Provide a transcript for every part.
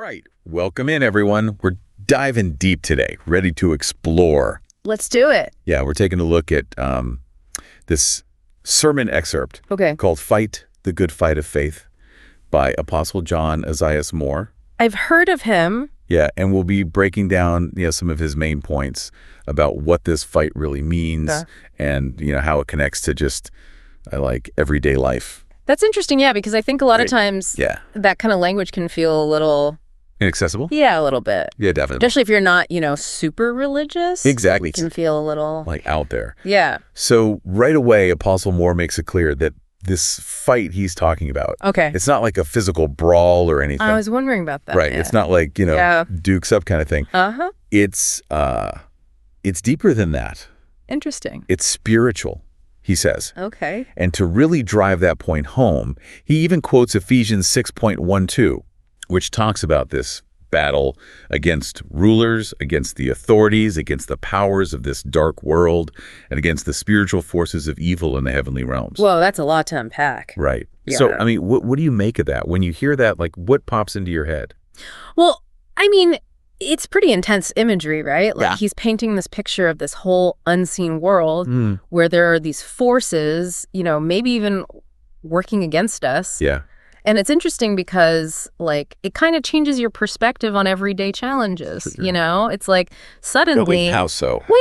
All right, welcome in, everyone. We're diving deep today, ready to explore. Let's do it. Yeah, we're taking a look at this sermon excerpt called Fight the Good Fight of Faith by Apostle John Esaias Moore. I've heard of him. Yeah, and we'll be breaking down some of his main points about what this fight really means and how it connects to just everyday life. That's interesting, yeah, because I think a lot of times that kind of language can feel a little... Inaccessible? Yeah, a little bit. Yeah, definitely. Especially if you're not, super religious. Exactly. It can feel a little... out there. Yeah. So right away, Apostle Moore makes it clear that this fight he's talking about, it's not like a physical brawl or anything. I was wondering about that. Right. Yeah. It's not like, Dukes up kind of thing. Uh-huh. It's deeper than that. Interesting. It's spiritual, he says. Okay. And to really drive that point home, he even quotes Ephesians 6.12, which talks about this battle against rulers, against the authorities, against the powers of this dark world, and against the spiritual forces of evil in the heavenly realms. Whoa, that's a lot to unpack. Right. Yeah. So, what do you make of that? When you hear that, what pops into your head? Well, it's pretty intense imagery, right? He's painting this picture of this whole unseen world where there are these forces, maybe even working against us. Yeah. And it's interesting because, it kind of changes your perspective on everyday challenges, It's suddenly... How so? Well,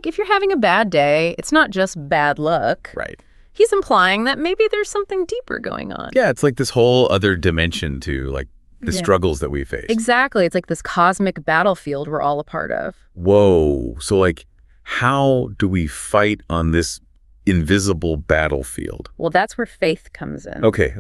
if you're having a bad day, it's not just bad luck. Right. He's implying that maybe there's something deeper going on. Yeah, it's like this whole other dimension to, the struggles that we face. Exactly. It's like this cosmic battlefield we're all a part of. Whoa. So, how do we fight on this invisible battlefield? Well, that's where faith comes in. Okay.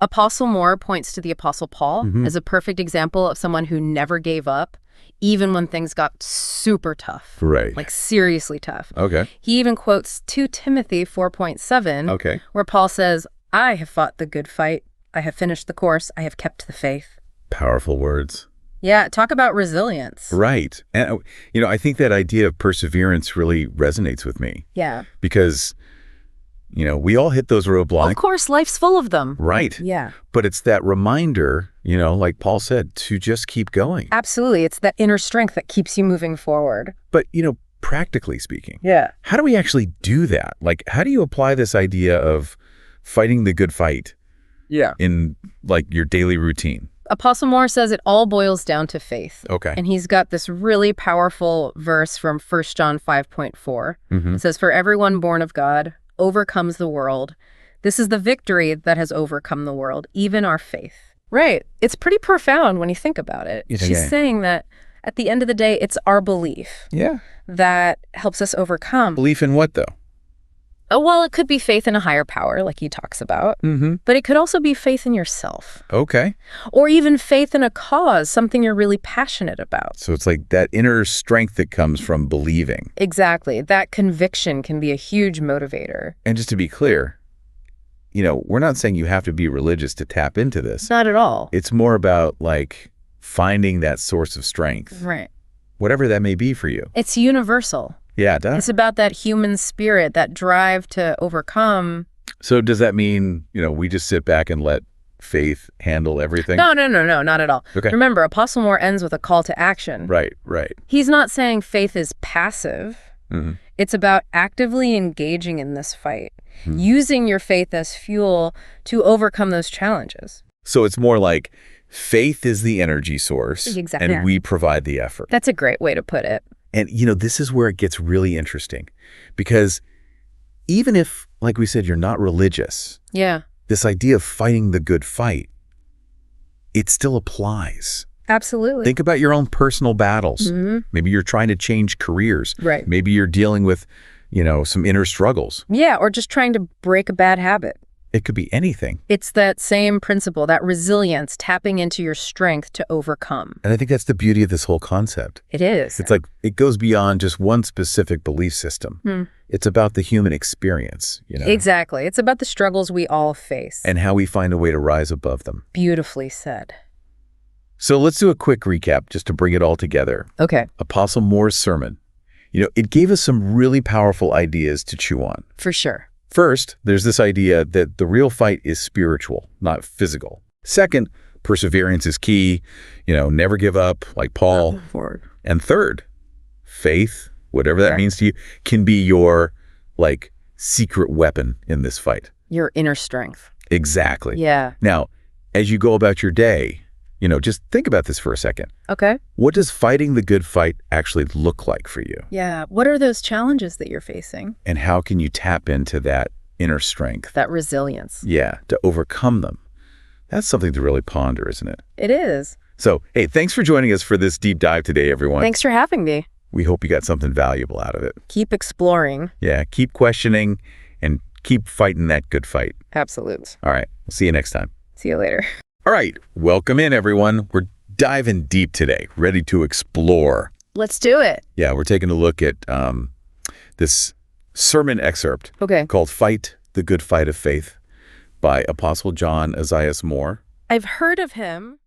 Apostle Moore points to the Apostle Paul as a perfect example of someone who never gave up, even when things got super tough. Right. Seriously tough. Okay. He even quotes 2 Timothy 4.7, where Paul says, "I have fought the good fight. I have finished the course. I have kept the faith." Powerful words. Yeah, talk about resilience. Right. And, I think that idea of perseverance really resonates with me. Yeah. Because, we all hit those roadblocks. Of course, life's full of them. Right. Yeah. But it's that reminder, like Paul said, to just keep going. Absolutely. It's that inner strength that keeps you moving forward. But, practically speaking, how do we actually do that? How do you apply this idea of fighting the good fight in, your daily routine? Apostle Moore says it all boils down to faith. Okay. And he's got this really powerful verse from 1 John 5.4. It says, "For everyone born of God overcomes the world. This is the victory that has overcome the world, even our faith." Right. It's pretty profound when you think about it. She's saying that at the end of the day, it's our belief that helps us overcome. Belief in what, though? Oh, well, it could be faith in a higher power, like he talks about, but it could also be faith in yourself. Okay. Or even faith in a cause, something you're really passionate about. So it's like that inner strength that comes from believing. Exactly. That conviction can be a huge motivator. And just to be clear, we're not saying you have to be religious to tap into this. Not at all. It's more about, finding that source of strength. Right. Whatever that may be for you. It's universal. Yeah, it does. It's about that human spirit, that drive to overcome. So does that mean, we just sit back and let faith handle everything? No, not at all. Okay. Remember, Apostle Moore ends with a call to action. Right. He's not saying faith is passive. It's about actively engaging in this fight, using your faith as fuel to overcome those challenges. So it's more like faith is the energy source, exactly, and we provide the effort. That's a great way to put it. And, this is where it gets really interesting because even if, like we said, you're not religious, this idea of fighting the good fight, it still applies. Absolutely. Think about your own personal battles. Maybe you're trying to change careers. Right. Maybe you're dealing with, some inner struggles. Yeah, or just trying to break a bad habit. It could be anything. It's that same principle, that resilience, tapping into your strength to overcome. And I think that's the beauty of this whole concept. It is. It's it goes beyond just one specific belief system. It's about the human experience, Exactly. It's about the struggles we all face. And how we find a way to rise above them. Beautifully said. So let's do a quick recap just to bring it all together. Okay. Apostle Moore's sermon. It gave us some really powerful ideas to chew on. For sure. First, there's this idea that the real fight is spiritual, not physical. Second, Perseverance is key. Never give up, like Paul. Forward. And third, faith, whatever that Yeah. means to you, can be your, secret weapon in this fight. Your inner strength. Exactly. Yeah. Now, as you go about your day, just think about this for a second. Okay. What does fighting the good fight actually look like for you? Yeah. What are those challenges that you're facing? And how can you tap into that inner strength? That resilience. Yeah, to overcome them. That's something to really ponder, isn't it? It is. So, hey, thanks for joining us for this deep dive today, everyone. Thanks for having me. We hope you got something valuable out of it. Keep exploring. Yeah, keep questioning and keep fighting that good fight. Absolute. All right, we'll see you next time. See you later. All right, welcome in, everyone. We're diving deep today, ready to explore. Let's do it. Yeah, we're taking a look at this sermon excerpt Okay. called Fight the Good Fight of Faith by Apostle John Esaias Moore. I've heard of him.